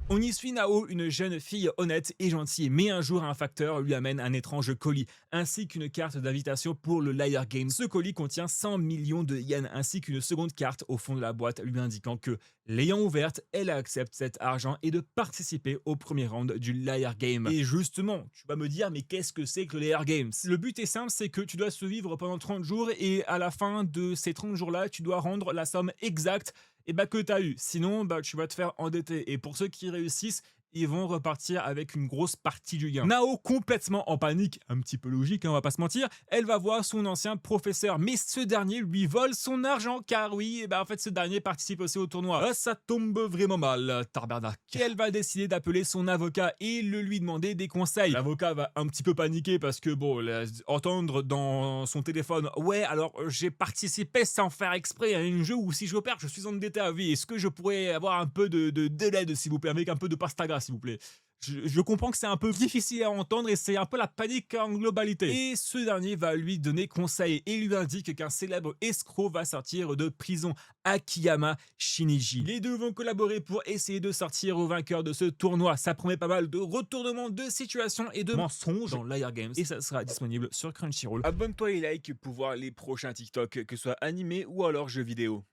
On y suit Nao, une jeune fille honnête et gentille, mais un jour un facteur lui amène un étrange colis, ainsi qu'une carte d'invitation pour le Liar Game. Ce colis contient 100 millions de yens, ainsi qu'une seconde carte au fond de la boîte lui indiquant que, l'ayant ouverte, elle accepte cet argent et de participer au premier round du Liar Game. Et justement, tu vas me dire, mais qu'est-ce que c'est que le Liar Games? Le but est simple, c'est que tu dois survivre pendant 30 jours et à la fin de ces 30 jours-là, tu dois rendre la somme exacte que tu as eu. Sinon, tu vas te faire endetter. Et pour ceux qui réussissent, ils vont repartir avec une grosse partie du gain. Nao, complètement en panique, un petit peu logique, on va pas se mentir, elle va voir son ancien professeur, mais ce dernier lui vole son argent, car oui, en fait, ce dernier participe aussi au tournoi. Ah, ça tombe vraiment mal, Tarbernac. Et elle va décider d'appeler son avocat et le lui demander des conseils. L'avocat va un petit peu paniquer parce que, entendre dans son téléphone, ouais, alors j'ai participé sans faire exprès à un jeu où si je perds, je suis endetté à vie. Est-ce que je pourrais avoir un peu de l'aide, s'il vous plaît, avec un peu de pastaga, s'il vous plaît. Je comprends que c'est un peu difficile à entendre et c'est un peu la panique en globalité. Et ce dernier va lui donner conseil et lui indique qu'un célèbre escroc va sortir de prison, Akiyama Shinji. Les deux vont collaborer pour essayer de sortir au vainqueur de ce tournoi. Ça promet pas mal de retournements de situation et de mensonges dans Liar Games et ça sera disponible sur Crunchyroll. Abonne-toi et like pour voir les prochains TikTok, que ce soit animés ou alors jeux vidéo.